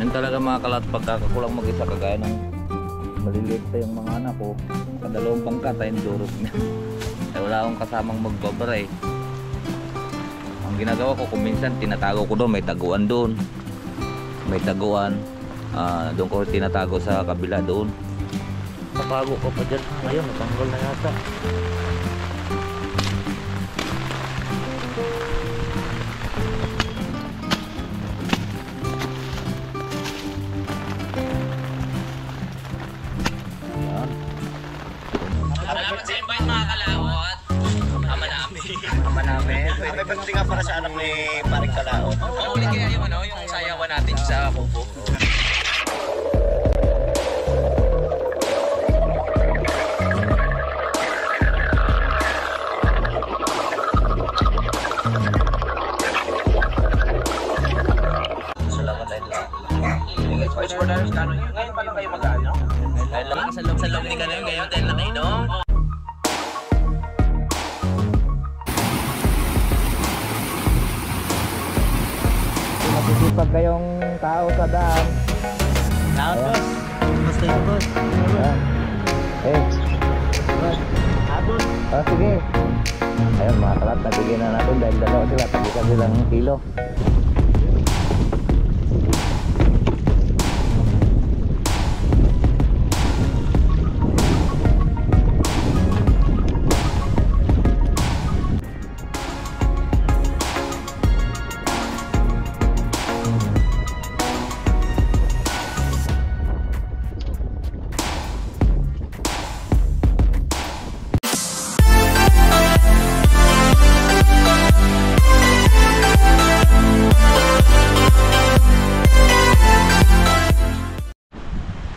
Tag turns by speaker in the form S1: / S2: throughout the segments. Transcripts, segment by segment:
S1: Yan talaga mga kalat, pagkakakulang mag-isa kagaya ng maliliit pa yung mga anak ko, kadalawang bangka tayong durog niya. Ay wala akong kasamang magbabara eh. Ang ginagawa ko kung minsan tinatago ko doon, may taguan doon. May taguan. Doon ko tinatago sa kabila doon. Tatago ko pa dyan. Ngayon, natanggal na yata.
S2: Salamat sa invite mga kalawot. Ama namin.
S1: Ama namin.
S3: May pagdating nga para sa anak ni Paring Kalaot.
S2: Uli kaya yung yung sayawan natin sa kubo.
S1: Salamat tayo lang.
S2: Vice for Darius Cano. Ngayon pa lang kayo mag-ano? Sa loob ni Cano yung gayon tayo lang kayo, no?
S1: Masisipag kayong tao sa daan.
S2: Lahat, boss. Basta yun, boss. Abot.
S1: Sige. Ayun mga kalat, nabigyan na natin dahil dalawa sila, tagisan silang kilo.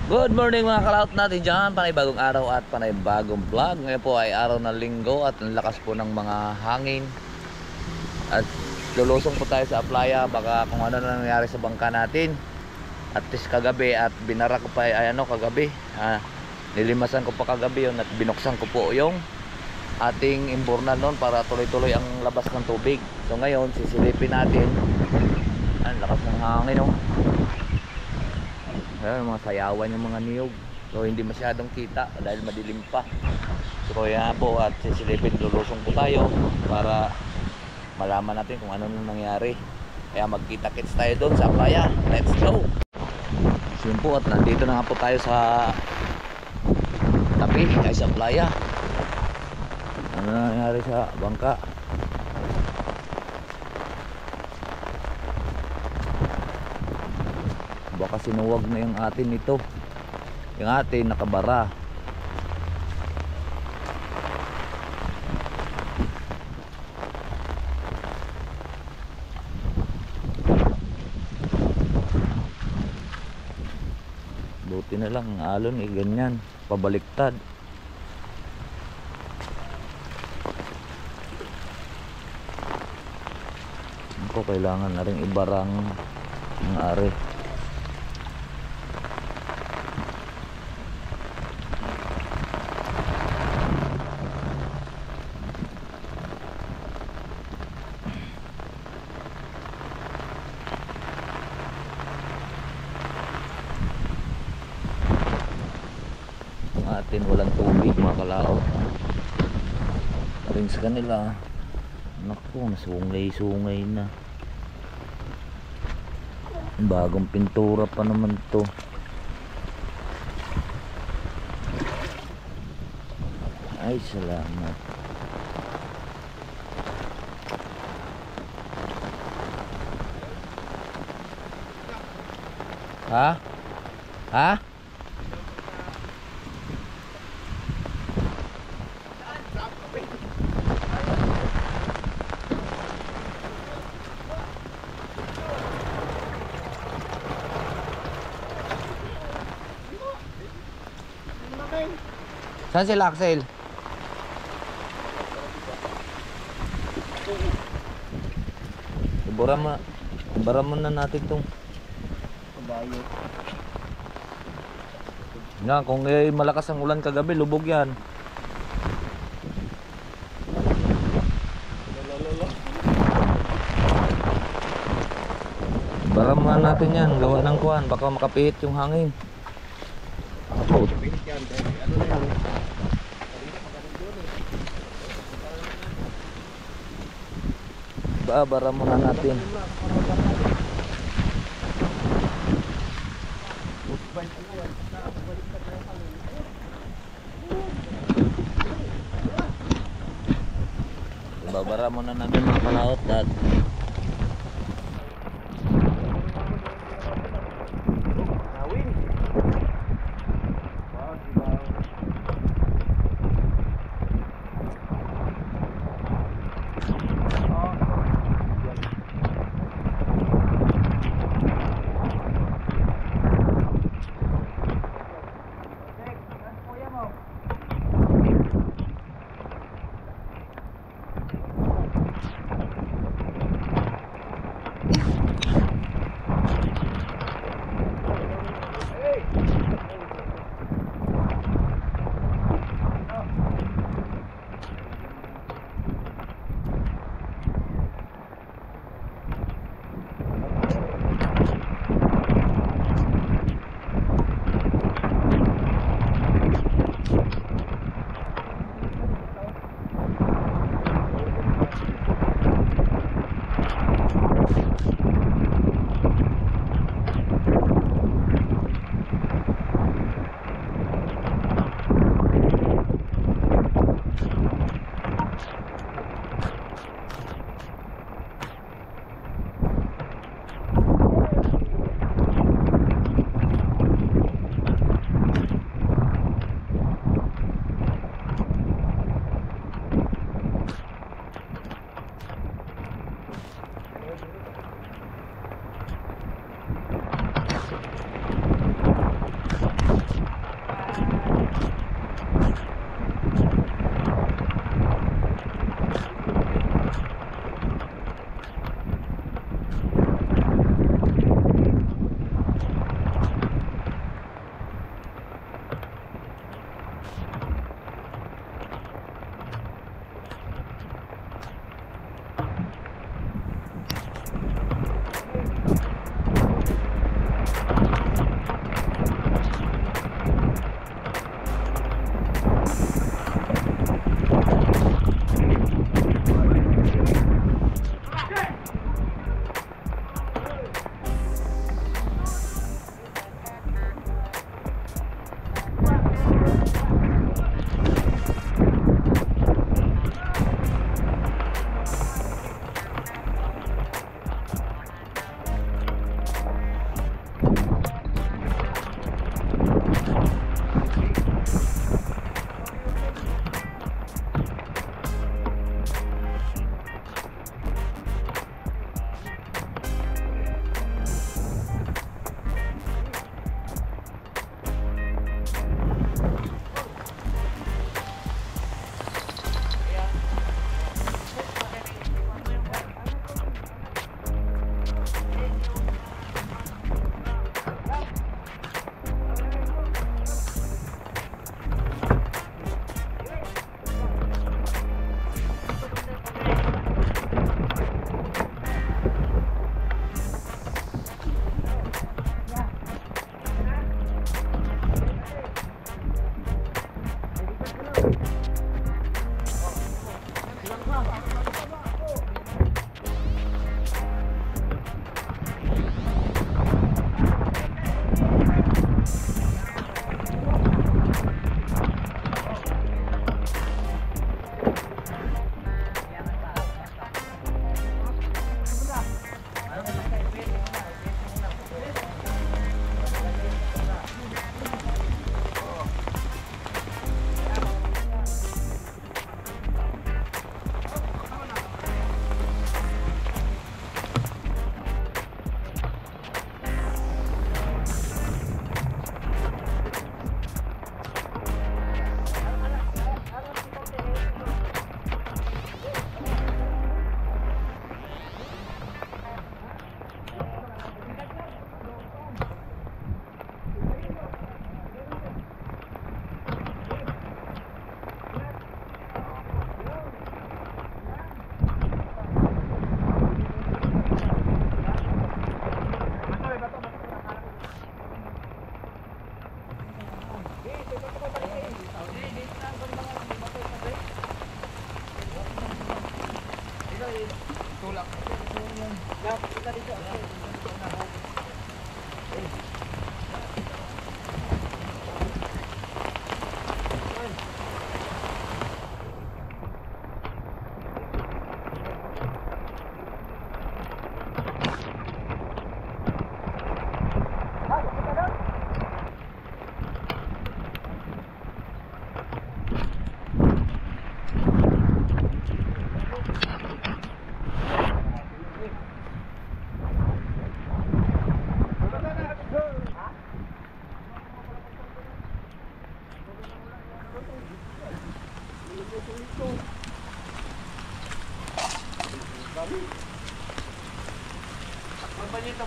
S1: Good morning mga kalaot natin dyan. Panay bagong araw at panay bagong vlog. Ngayon po ay araw ng linggo at ang lakas po ng mga hangin. At lulusong po tayo sa playa. Baka kung ano na nangyari sa bangka natin. At least kagabi at binara ko pa ay kagabi. Nilimasan ko pa kagabi yun at binuksan ko po yung ating imbornal noon para tuloy-tuloy ang labas ng tubig. So ngayon sisilipin natin. Ang lakas ng hangin oh. Ayan, mga sayawan yung mga niyog. So hindi masyadong kita dahil madilim pa. So kaya po at sisilipin, lulusong po tayo para malaman natin kung ano nang nangyari. Kaya magkita-kits tayo doon sa playa. Let's go! So yun po at nandito na po tayo sa tabi ay sa playa. Ano na nangyari sa bangka? Baka sinuwag na yung atin nito. Yung atin nakabara. Buti na lang ang alon ganyan, pabaliktad. Ako kailangan na rin ibarang ng ari. Atin walang tubig mga kalao rin sa kanila. Naku, nasungay-sungay na. Bagong pintura pa naman to. Ay salamat. Ha? Ha? Saan sila Axel? Ibara mo na natin itong Nga, kung malakas ang ulan kagabi, lubog yan. Baraman natin yan, gawa ng kuhan, baka makapihit yung hangin. Baraman na natin. Babara muna natin mga kalaot at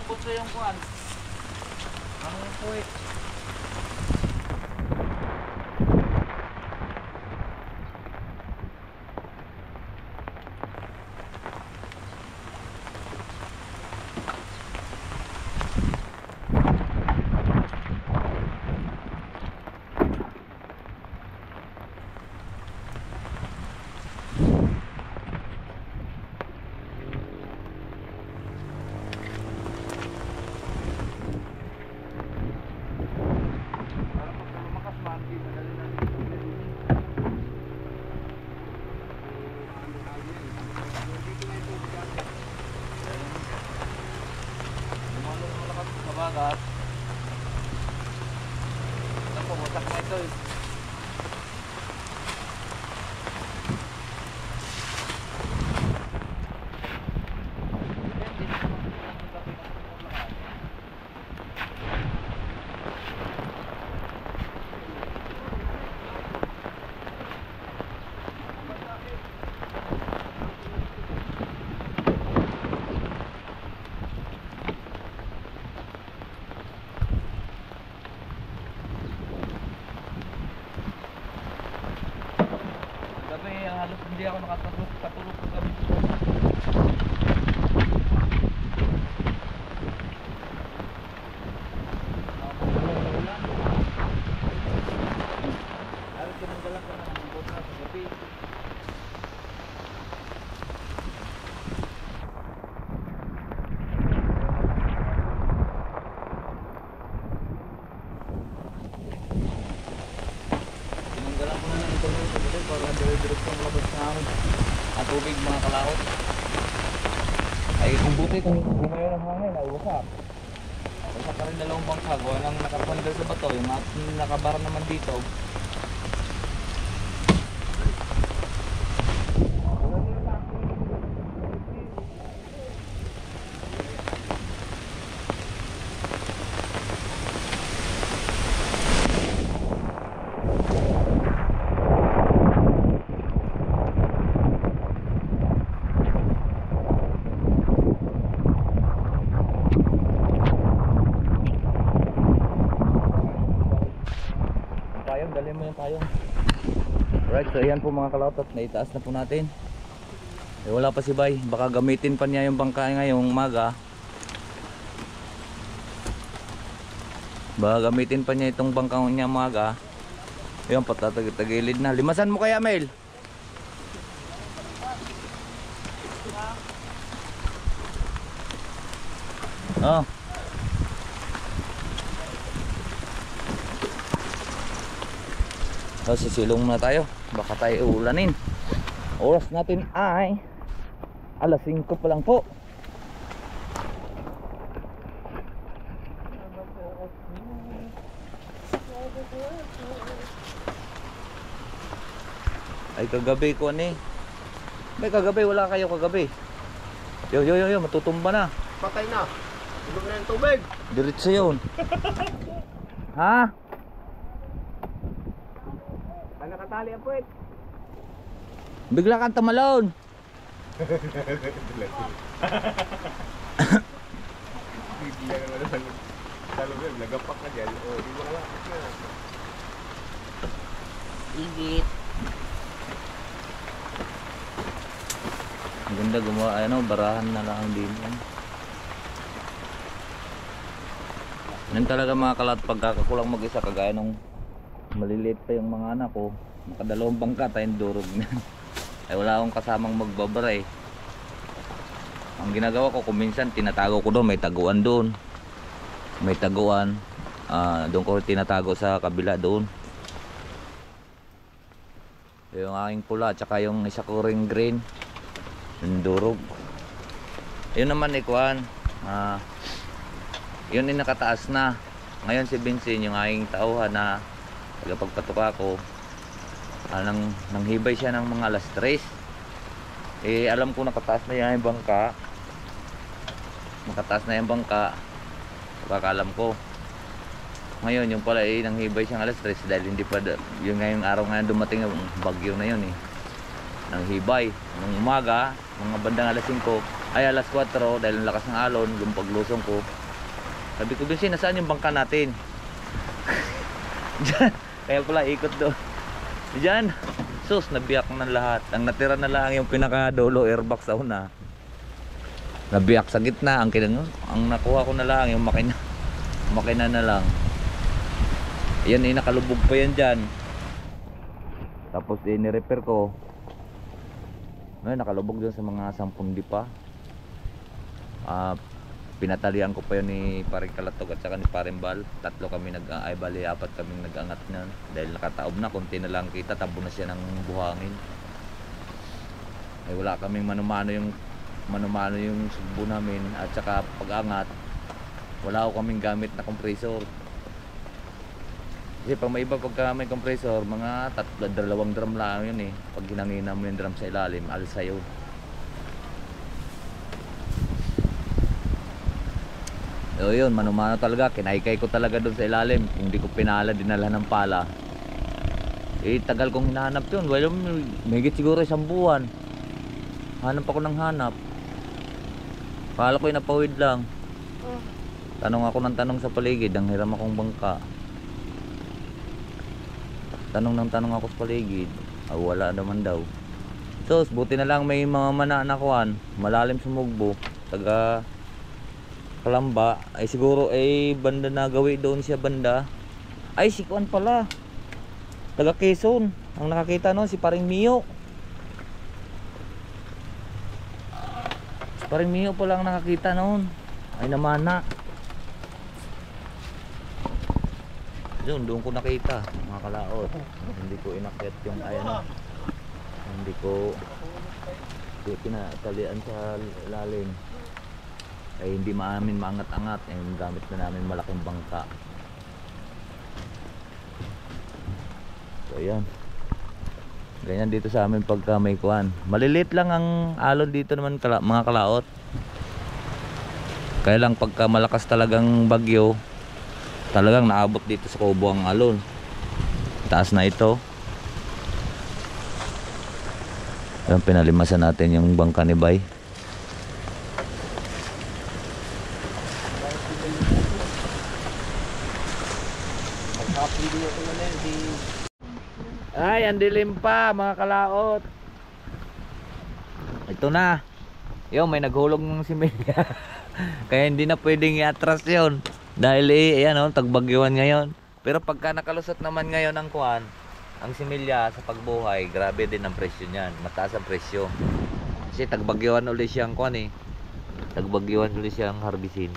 S1: Pupunso yung kuan. Ano yung puwit? Bagat. Ako, wasak na ito eh. Gabi, halos hindi ako nakatulog sa gabi. Halos tinanggalan ko ng buka sa gabi. Tinanggalan ko na ng internet sa gabi para dire-diretso ang labas na ako. At tubig mga kalaot. Ay kung buti kung bumayo ng hangin ay wasak. Wasak ka rin dalawang bangka. Gawa ng nakapandal sa bato. Yung nakabar naman dito. Payong, dali mo yung payong. Right, so ayan po mga kalautot, naitaas na po natin. Eh, wala pa si Bay, baka gamitin pa niya yung bangka ngayong umaga. Baka gamitin pa niya itong bangka niya umaga. Ayan, patatagilid na. Limasan mo kaya, Mel? Oh. So, sisilong na tayo. Baka tayo ulanin. Oras natin ay alas 5 pa lang po. Ay kagabi ko ani. May kagabi wala kayo kagabi. Yo, matutumba na.
S3: Patay na. Tulog na yung tubig.
S1: Diretso yun. Ha?
S3: Nakatali ang puwet.
S1: Bigla kang tamalon.
S3: Bigla naman sa talong nagapak ka dyan. O, di mo kalapit na.
S1: Igit. Ang ganda gumawa, ano, barahan na lang din yan. Yan talaga mga kalat, pagkakakulang mag-isa kagaya nung maliliit pa yung mga anak ko, nakadalawang bangka tayong durog na. Ay wala akong kasamang magbabara eh. Ang ginagawa ko kuminsan tinatago ko doon, may taguan doon. May taguan. Doon ko tinatago sa kabila doon. Yung aking pula at saka yung isa ko ring green. Yung durog. Yun naman ikuan. Yun yung nakataas na. Ngayon si Vincent yung aking tauhan na pagpatuka ko, nanghibay siya ng mga alas 3. Eh alam ko nakataas na yung bangka. Nakataas na yung bangka. Pagkakalam ko. Ngayon yung pala nanghibay siyang alas 3 dahil hindi pa yung ngayong araw ngayon dumating yung bagyo na yun eh. Nanghibay nung umaga, mga bandang alas 5 ay alas 4 dahil ang lakas ng alon yung paglusong ko. Sabi ko, Bensin, nasaan yung bangka natin? Diyan. Kaya pala ikot doon. Diyan. Sus, nabiyak ng lahat. Ang natira na lang yung pinaka-dolo airbox sa una. Nabiyak sa gitna. Ang nakuha ko na lang yung makina. Makina na lang. Yan, nakalubog pa yan dyan. Tapos ni-repair ko. Ngayon, nakalubog dyan sa mga 10 dipa. Pinatalian ko pa yun ni Paring Kalatog at saka ni Paring Bal. Tatlo kami bali 4 kaming nag-angat niyan. Dahil nakataob na, konti na lang kita, tabo na siya ng buhangin. Ay wala kaming manumano yung sugbo namin. At saka pag-angat, wala ko kaming gamit na compressor. Kasi pag may iba pagka may compressor, mga 2 drum lang yun eh. Pag hinangina mo yung drum sa ilalim, alsa yun. So yun, manumano talaga, kinaykay ko talaga doon sa ilalim. Kung di ko pinala, dinala ng pala. Tagal kong hinahanap yun. Well, mahigit siguro 1 buwan. Hanap ako ng hanap. Kala ko napawid lang. Tanong ako ng tanong sa paligid, ang hiram akong bangka. Tanong ako sa paligid. Wala naman daw. So, buti na lang may mga mananakuan. Malalim sumugbo. Taga Kalamba, ay siguro ay banda na gawi doon siya banda. Ay si Kuan pala, taga Quezon. Ang nakakita noon si Paring Mio. Si Paring Mio pala ang nakakita noon. Ay namana. Doon ko nakita mga kalaot. Hindi ko inakyat yung hindi ko pinatalian sa lalim. Ay hindi maamin maangat-angat, yung gamit na namin malaking bangka. So yan, ganyan dito sa amin pagka may kuwan. Malilit lang ang alon dito naman mga kalaot. Kaya lang pagka malakas talagang bagyo, talagang naabot dito sa kubo ang alon. Taas na ito. Ayan, pinalimasan natin yung bangka ni Bay. Ay, ang dilim pa mga kalaot. Ito na. Yung may naghulog ng similya. Kaya hindi na pwedeng i-atras yun. Dahil ayan tagbagyuan ngayon. Pero pagka nakalusot naman ngayon ang kuwan, ang similya sa pagbuhay, grabe din ang presyo niyan. Mataas ang presyo. Kasi tagbagyuan ulit siyang kuwan eh. Tagbagyuan ulit siyang harbisin.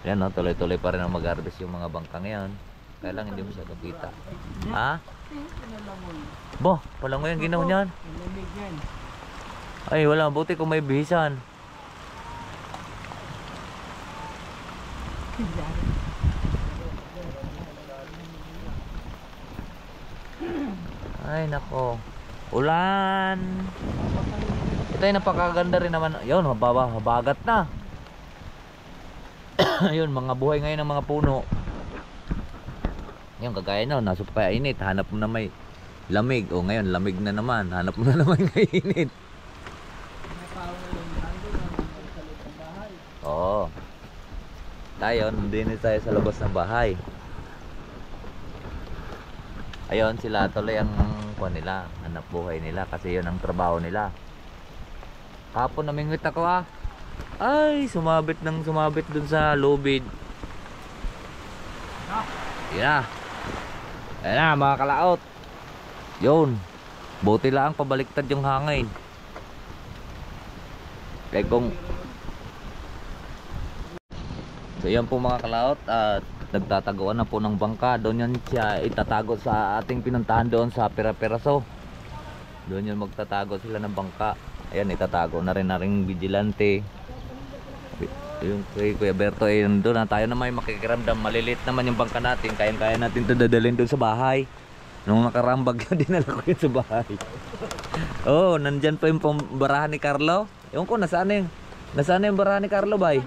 S1: Ayan tuloy-tuloy pa rin ang mag-harvest yung mga bangka ngayon. Kaya lang hindi mo siya kapita. Ha? Bo, palangoy ang ginaw niyan. Ay, wala. Buti kung may bihisan. Ay, nako. Ulan. Ito ay napakaganda rin naman. Yun, habagat na. Yun, mga buhay ngayon ng mga puno. Yung kagaya na, nasa pa init, hanap mo na may lamig. O ngayon, lamig na naman, hanap mo na naman ng init. Oo. Tayo, nandun tayo sa labas ng bahay. Ayun, sila tuloy ang kuha nila, hanap buhay nila, kasi yun ang trabaho nila. Kapon namingwit ako Ay, sumabit dun sa lubid. Yan na. Ayan na mga kalaot. Yun. Buti lang pabaliktad yung hangin. Kaya kung so yan po mga kalaot, at nagtataguan na po ng bangka. Doon yan siya itatago sa ating pinuntahan doon sa Pira-Piraso. Doon yun magtatago sila ng bangka. Ayan, itatago na rin vigilante. Yung kay Kuya Berto ay doon na tayo na may makikiramdam. Malilit naman yung bangka natin. Kaya natin ito dadalhin doon sa bahay. Nung nakarambag yun, dinala ko yun sa bahay. Oh, nandyan pa yung barahan ni Carlo. Ewan ko, nasaan yung barahan ni Carlo, bay?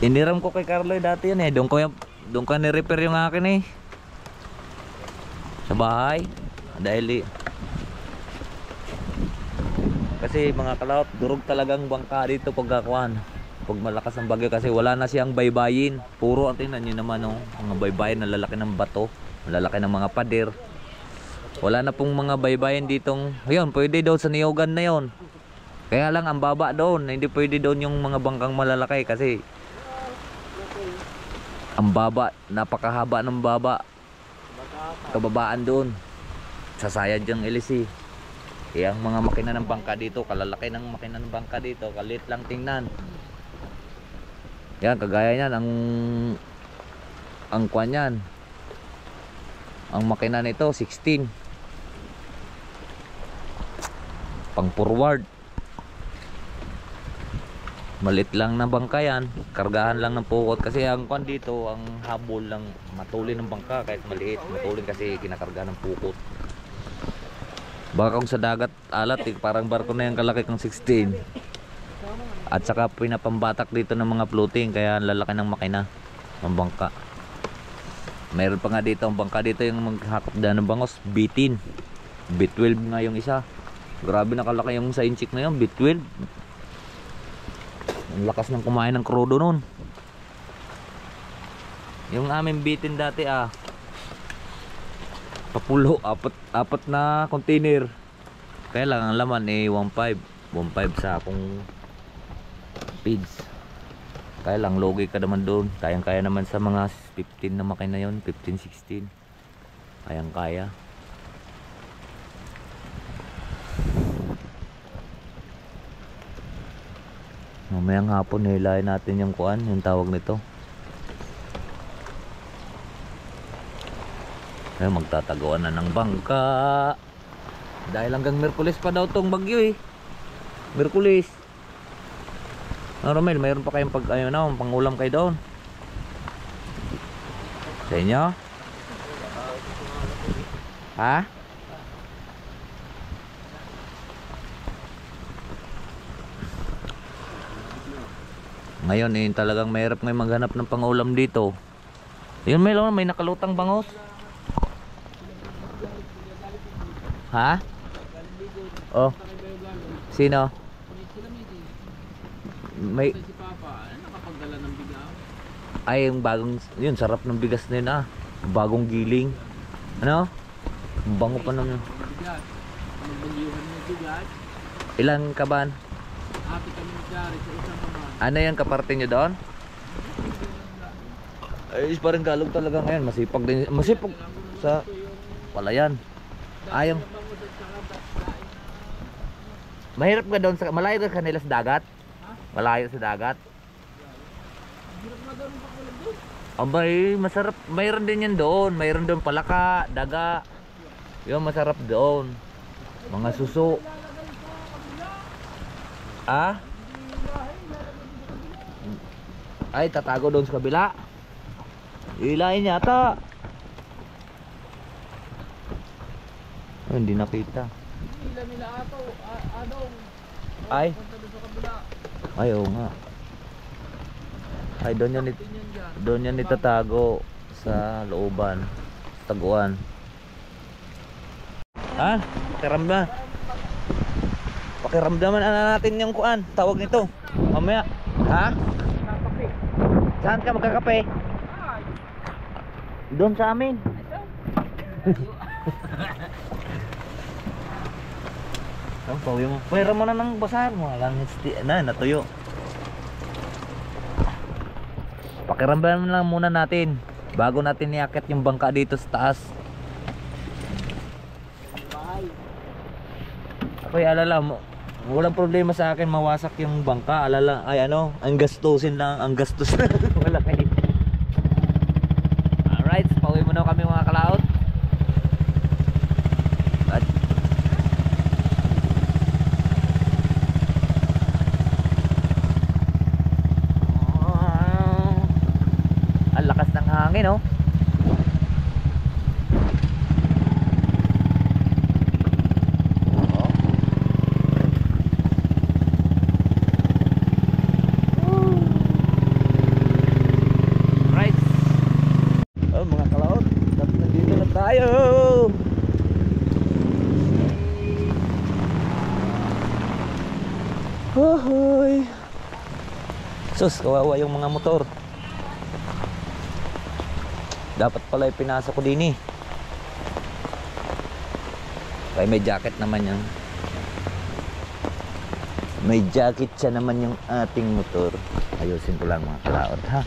S1: Iniram ko kay Carlo dati yan eh. Doon ko ni-repair yung akin eh. Sa bahay. Dahil kasi mga kalaot, durog talagang bangka dito pagkakuan. Pag malakas ang bagyo kasi wala na siyang baybayin. Puro, tingnan nyo naman oh, mga baybayin, nalalaki ng bato, nalalaki ng mga pader. Wala na pong mga baybayin ditong, ayun, pwede daw sa Niyogan na yon. Kaya lang ang baba doon, hindi pwede doon yung mga bangkang malalaki kasi ang baba, napakahaba ng baba. Kababaan doon. Sasayad yung LC. Kaya ang mga makina ng bangka dito, kalalaki ng makina ng bangka dito, kalit lang tingnan. Yan, kagaya niyan, ang kwan yan. Ang makina nito, 16. Pang forward. Malit lang na bangka yan, kargahan lang ng pukot. Kasi ang kwan dito, ang habol lang matulin ng bangka kahit maliit. Matulin kasi kinakarga ng pukot. Baka kung sa dagat alat parang barko na yung kalaki kong 16. At saka pinapambatak dito ng mga floating, kaya lalaki ng makina ng bangka. Mayroon pa nga dito ang bangka dito yung maghakop dyan ng bangos, B10, B12 nga yung isa. Grabe nakalaki yung sa inchik na yun, B12. Ang lakas ng kumain ng krudo nun. Yung aming B10 dati papulo, apat na container. Kaya lang ang laman 1.5 sa akong feeds. Kaya lang logi ka naman doon. Kayang-kaya naman sa mga 15 na makina yon, 15, 16. Kayang-kaya. Mamayang hapon hilahin natin yung kuan, yung tawag nito. Ay, magtataguan na ng bangka. Dahil hanggang Miyerkules pa daw tong bagyo eh. Miyerkules. Romel, mayroon pa kayong pangulam kayo doon? Sa inyo? Ha? Ngayon talagang mahirap ngayon maghanap ng pangulam dito. Yun, may nakalutang bangos. Ha? Oh. Sino? May nakapagdala ng bigas. Ay, yung bagong, yun, sarap ng bigas na yun bagong giling. Ano? Bango pa ng bigas. Ilang kaban? Happy kami nagdari sa isang kaban. Ano yung kaparte nyo doon? Ay, parang galog talaga ngayon. Masipag din. Masipag sa palayan. Ayong mahirap ka doon sa malayo doon kanila sa dagat. Malayo sa dagat. Abay, masarap. Mayroon din yan doon. Mayroon doon palaka, daga. Yung masarap doon. Mga suso. Ay, tatago doon sa kabila. Ilahin yata. Oh, hindi nakita. Ay. Ay, oo nga. Ay, doon yan itatago sa looban, sa taguan. Pakiramdaman na natin yung kuan, tawag nito. Mamaya. Ha? Saan ka magkakape? Doon sa amin. Ang pawi mo. Pwera mo na ng basahan mo. Langit natuyo. Pakiramdaman lang muna natin bago natin iakit yung bangka dito sa taas. Ako'y alala mo, walang problema sa akin mawasak yung bangka. Alala, ay ang gastusin lang, ang gastos na wala kayo. Alright, pauwi mo na kami mga kalaot. Ang lakas ng hangin, oh. Sus, kawawa yung mga motor. Dapat pala ipinasok ko din eh. Kaya may jacket naman yan. May jacket siya naman yung ating motor. Ayusin ko lang mga kalaot ha.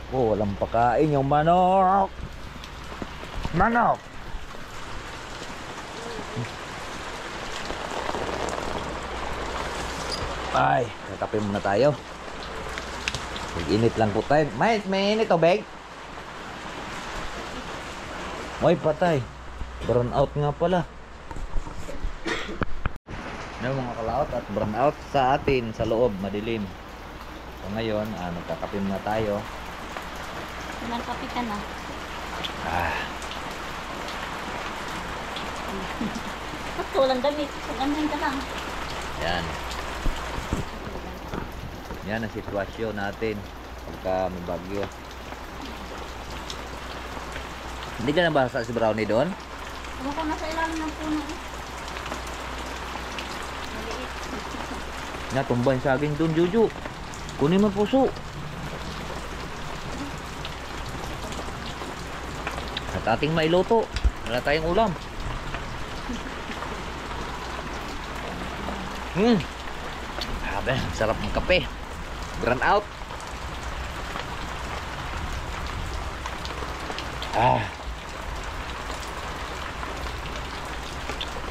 S1: Oh, walang pakain yung manok. Manok. Ay, kakape muna tayo. Mag-init lang po tayo. May init o, beg? Ay, patay. Brown out nga pala. Yan mga kalaot at brown out sa atin sa loob, madilim. So ngayon, nagkakape muna tayo.
S4: Nagkape ka na. Ba't walang damit? Ganyan ka lang.
S1: Yan. Yan ang sitwasyon natin pagka may bagyo. Hindi ka nabasa si Brownie doon?
S4: Ano ko nasa ilalim ng puno eh. Maliit.
S1: Natumba yung saging doon, Juju. Kunin mo puso. At ating mailoto. Wala tayong ulam. Grabe, sarap ng kape. Brown out.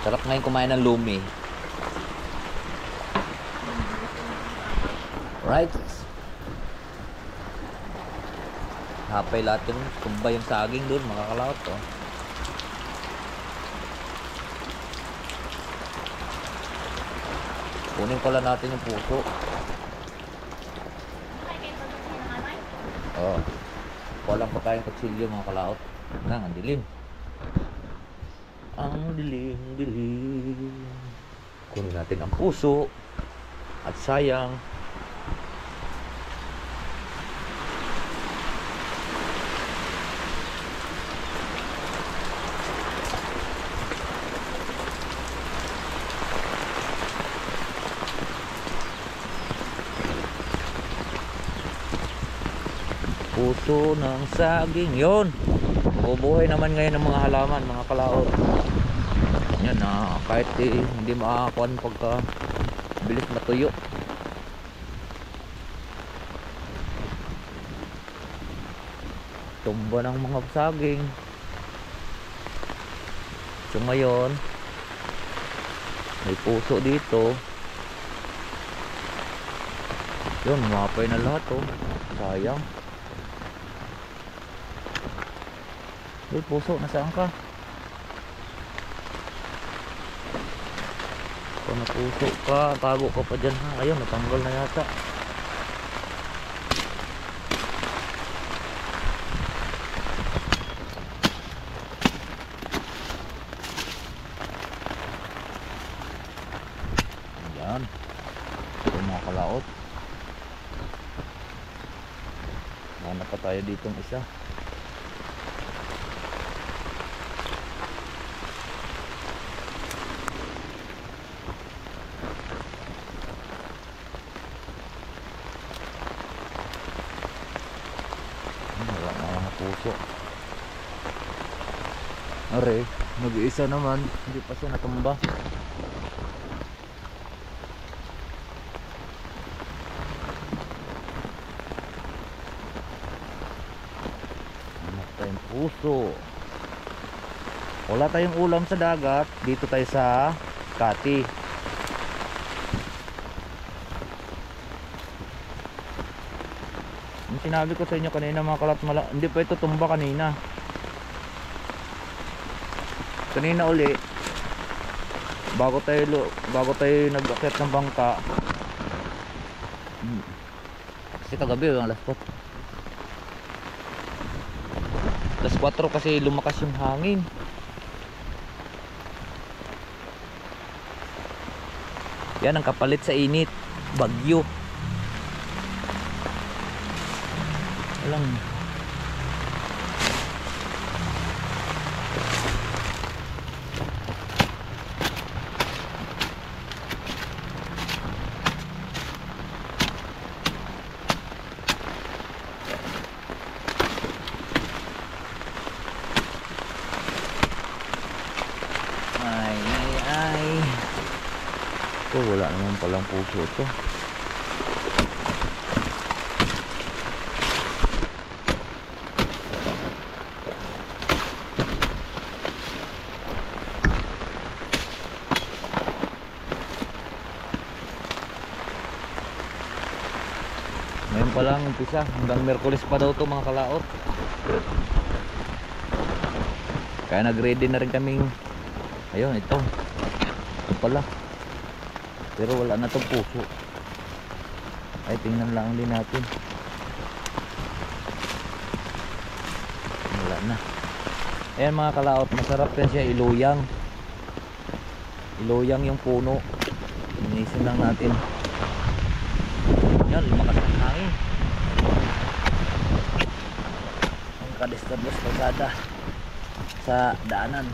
S1: Sarap ngayon kumain ng lumi. Right? Hapay lahat yun. Tumba yung saging doon, mga kalaot oh. Kunin ko lang natin yung puso. Oh. Walang pagkain kutsilyo mga kalaot. Ang dilim. Ang dilim. Kunin natin ang puso. At sayang. Puso ng saging. Yun. Bubuhay naman ngayon ng mga halaman, mga kalaot. Yan na. Kahit hindi makakakuan pagka bilis matuyo. Tumba ng mga saging. So ngayon, may puso dito. Yun, mapay na lahat oh. Sayang. Uy, puso, nasaan ka? Kung napuso ka, tago ka pa dyan ha. Ayun, natanggal na yata. Ayan. Ito mga kalaot. Mana pa tayo ditong isa. Puso. Are, nag-iisa naman, hindi pa siya natumba. Hanap tayong puso. Wala tayong ulam sa dagat, dito tayo sa Kati. Sinabi ko sa inyo kanina mga kalat, hindi pa ito tumba kanina. Kanina uli bago tayo nag-akyat ng bangka. Kasi kagabi yung alas 4. Alas 4 kasi lumakas yung hangin. Yan ang kapalit sa init, bagyo. lang. Ay. Ito, wala naman palang puso ito. Ngayon pa lang umpisa, hanggang Merkulis pa daw to mga kalaot. Kaya nag-ready na rin kaming, ayun, ito pala, pero wala na tong puso. Ay, tingnan lang din natin. Wala na. Ayan mga kalaot, masarap din siya iluyang. Iluyang yung puno. Inisin lang natin. Yan, lumakas ng hangin. Ang kadistablos kalsada sa daanan.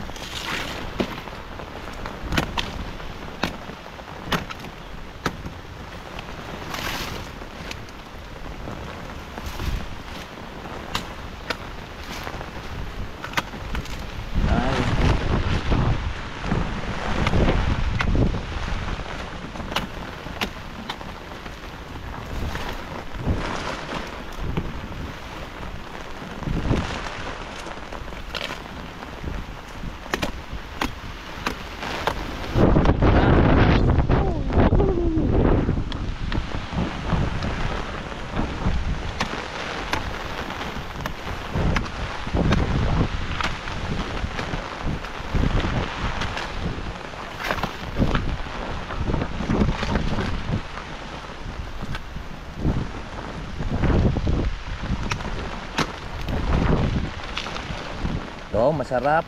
S1: Ito, masarap.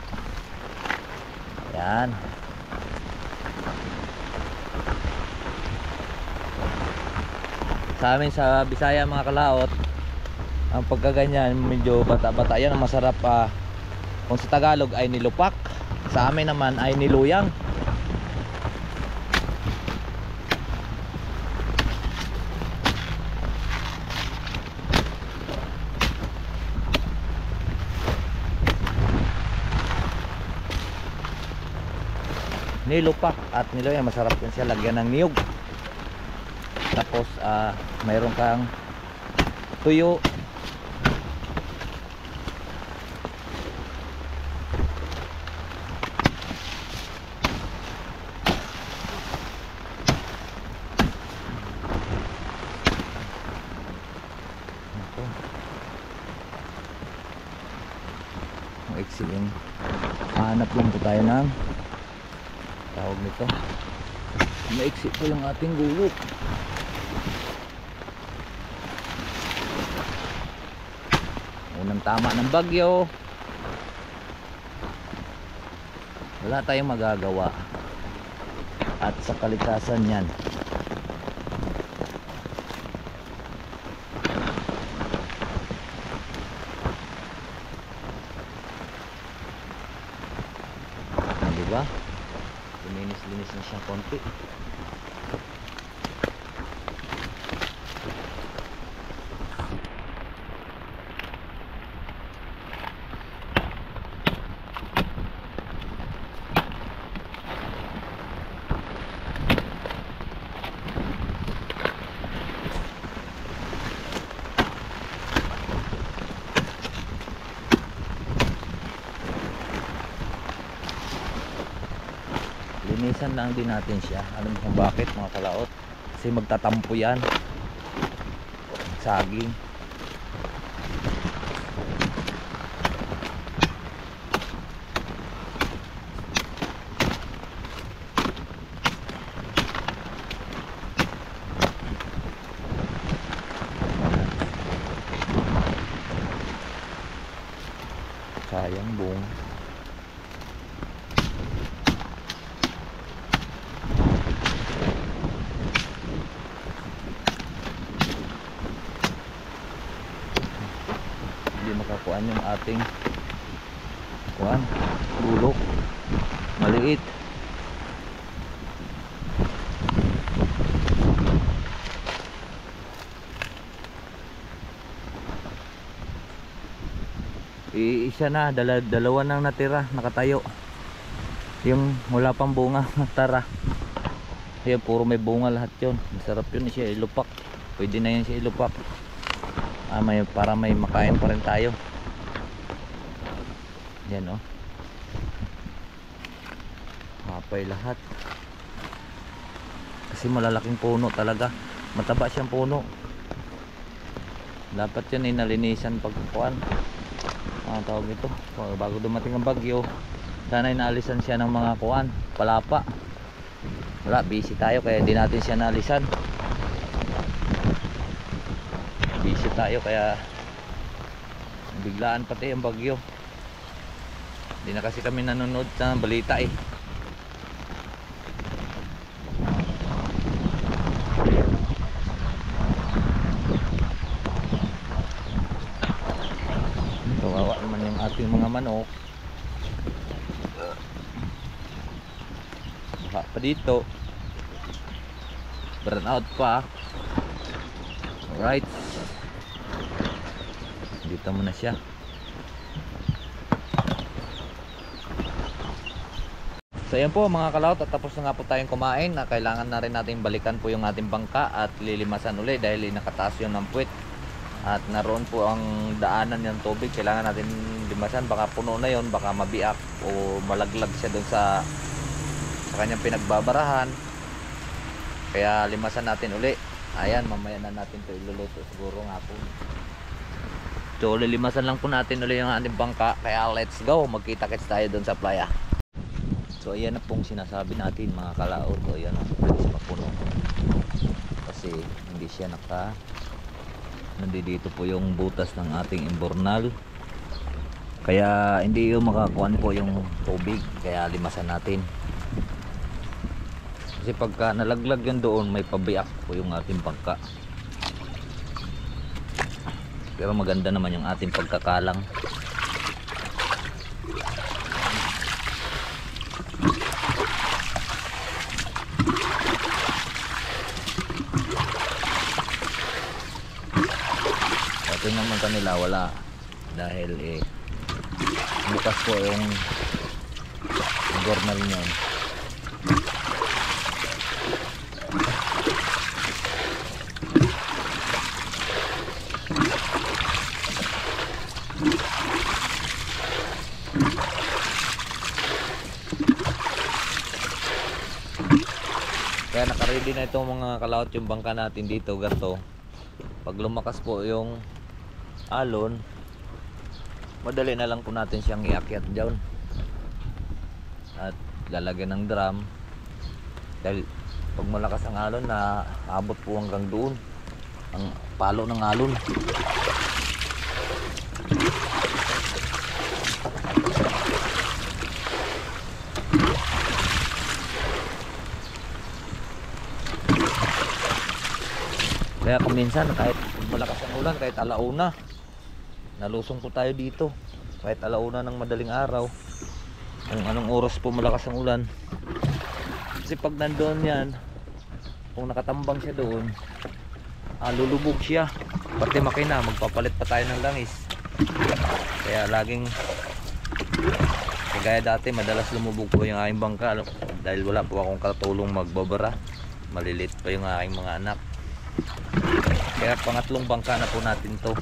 S1: Yan. Sa amin sa Bisaya mga kalaot, ang pagkaganyan medyo bata-bata. Yan ang masarap. Kung sa Tagalog ay nilupak, sa amin naman ay niluyang. Nilupak at niluyang, masarap din siya, lagyan ng niyog. Tapos mayroon kang tuyo. Maiksi yun. Hanap lang po tayo ng tawag nito. Maiksi po lang ating gulok. Unang tama ng bagyo. Wala tayong magagawa. At sa kalikasan yan, diba? Linis na siya konti. Linisan lang din natin siya. Alam mo kung bakit mga kalaot? Kasi magtatampo yan. Saging. Sayang buong. hindi makakuan yung ating kuan bulok maliit. Isa na, dalawa nang natira, nakatayo. Yung wala pang bunga, tara. Ayan, puro may bunga lahat yun. Masarap yun siya ilupak. Pwede na yan siya ilupak. Para may makain pa rin tayo. Yan oh. Hapay lahat. Kasi malalaking puno talaga. Mataba siyang puno. Dapat yun nalinisan pagkukuan. Tawag ito bago dumating ang bagyo, sana inaalisan siya ng mga kuan palapa. Wala, busy tayo kaya hindi natin siya naalisan. Busy tayo kaya biglaan pati ang bagyo. Hindi na kasi kami nanonood ng balita eh. Kawawa naman yung ating mga manok. Baka pa dito. Burn out pa. Alright. Dito muna siya. So yan po mga kalaot, at tapos na nga po tayong kumain. Kailangan na rin natin balikan po yung ating bangka at lilimasan uli dahil nakataas yun ng puwet. At naroon po ang daanan ng tubig. Kailangan natin limasan. Baka puno na yon, baka mabiak o malaglag siya doon sa kanyang pinagbabarahan. Kaya limasan natin uli. Ayan, mamaya na natin ito iluluto siguro nga po. So lilimasan lang po natin uli yung ating bangka. Kaya let's go, magkita-kits tayo doon sa playa. So ayan na pong sinasabi natin mga kalaot. O ayan, pwede mapuno. Kasi hindi siya nandito po yung butas ng ating imbornal, kaya hindi yung makakuan po yung tubig, kaya limasan natin. Kasi pagka nalaglag yun doon, may pabiyak po yung ating bangka. Pero maganda naman yung ating pagkakalang. Naman kanila wala dahil bukas po yung gornal niya. Kaya nakaready na itong mga kalaot yung bangka natin dito, ganito. Pag lumakas po yung alon, madali na lang po natin siyang iakyat dyan at lalagyan ng drum, dahil pag malakas ang alon na abot po hanggang doon ang palo ng alon. Kaya kung minsan kahit malakas ang ulan, kahit alauna, nalusong po tayo dito kahit alauna ng madaling araw, kung anong oras po malakas ang ulan. Kasi pag nandoon yan, kung nakatambang siya doon, lulubog siya, pati makina, magpapalit pa tayo ng langis. Kaya laging, kagaya dati, madalas lumubog po yung aking bangka dahil wala po akong katulong magbabara, malilit pa yung aking mga anak. Kaya pangatlong bangka na po natin to.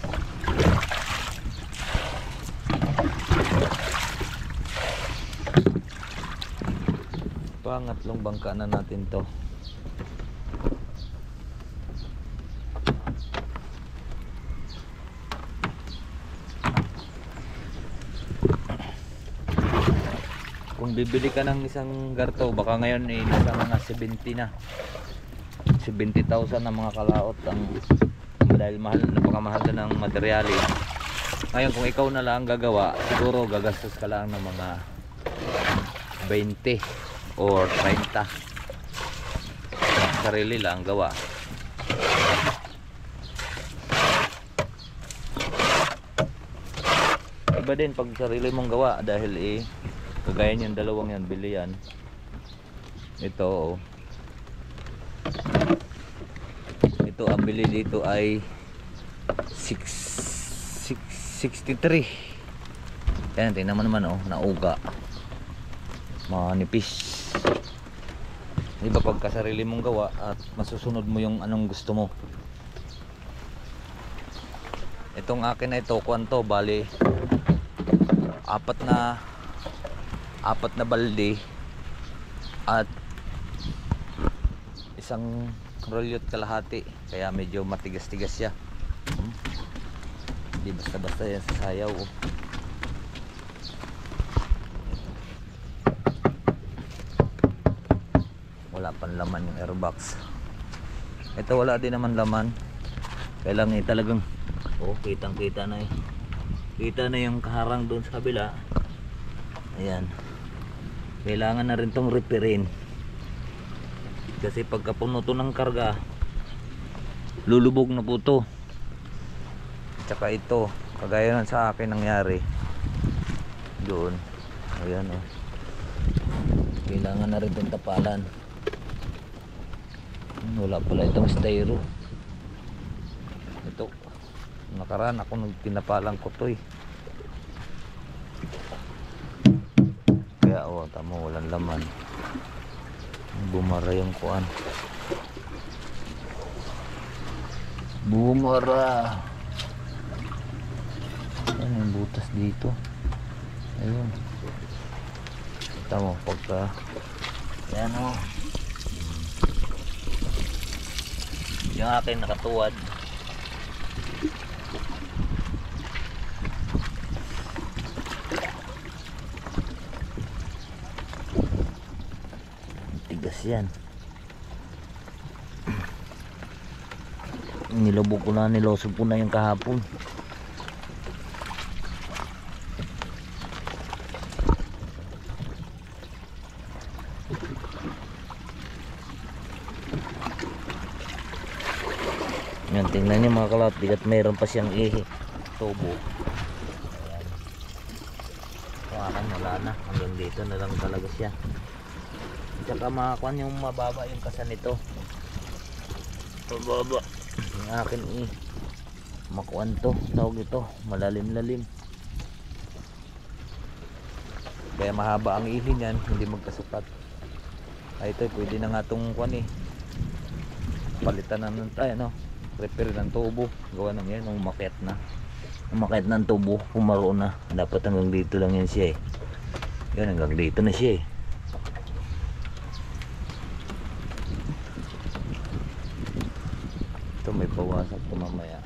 S1: Pangatlong bangka na natin to. Kung bibili ka ng isang garto, baka ngayon nasa mga 70 na. 70,000 na mga kalaot ang, dahil mahal, napakamahal na ng materyales. Ngayon kung ikaw na lang gagawa, siguro gagastos ka lang ng mga 20 or 30. Sarili lang gawa. Iba din pag sarili mong gawa dahil kagaya niyan dalawang yan, bili yan. Ito ito ang bili dito ay 63. Yan, tingnan mo naman nauga. Manipis. Iba pagka sarili mong gawa at masusunod mo yung anong gusto mo. Itong akin na ito, kwanto, bali apat na balde at isang rolyot kalahati, kaya medyo matigas-tigas siya. Hindi basta-basta yan sa sayaw. Wala pang laman yung airbox. Ito wala din naman laman. Kailangan talagang kitang-kita na kita na yung kaharang doon sa kabila. Ayan. Kailangan na rin tong repairin. Kasi pagka puno to ng karga, lulubog na po to. Tsaka ito, kagaya ng sa akin nangyari doon. Ayan kailangan na rin itong tapalan. Wala pala itong styro. Ito, nakaraan ako nagtinapalan ko to kaya tamo walang laman. Bumara yung kuan. Bumara. Ano yung butas dito? Ayun. Tamo pagka yan yung akin nakatuwad. Tigas yan. Nilubog ko na, nilosob ko na yung kahapon. Yan, tingnan niyo mga kalawat, bigat mayroon pa siyang tubo. Ayan. Kawakan, wala na, hanggang dito na lang talaga siya. Tsaka makakuan yung mababa yung kasan nito. Mababa. Yung akin makuan to, tawag ito, malalim-lalim. Kaya mahaba ang ihi niyan, hindi magkasukat. Ay ito, pwede na nga itong kuan palitan na ng tayo, repair ng tubo. Gawa ng yan, umakyat na ng tubo, pumaro na. Dapat hanggang dito lang yan siya yan, hanggang dito na siya ito may bawasak ito mamaya.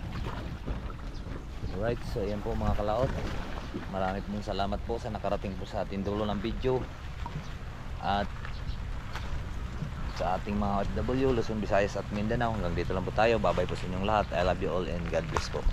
S1: Alright, so yan po mga kalaot, marami pong salamat po sa nakarating po sa ating dulo ng video. At sa ating mga OFW, Luzon, Visayas at Mindanao, hanggang dito lang po tayo. Bye bye po sa inyong lahat. I love you all and God bless po.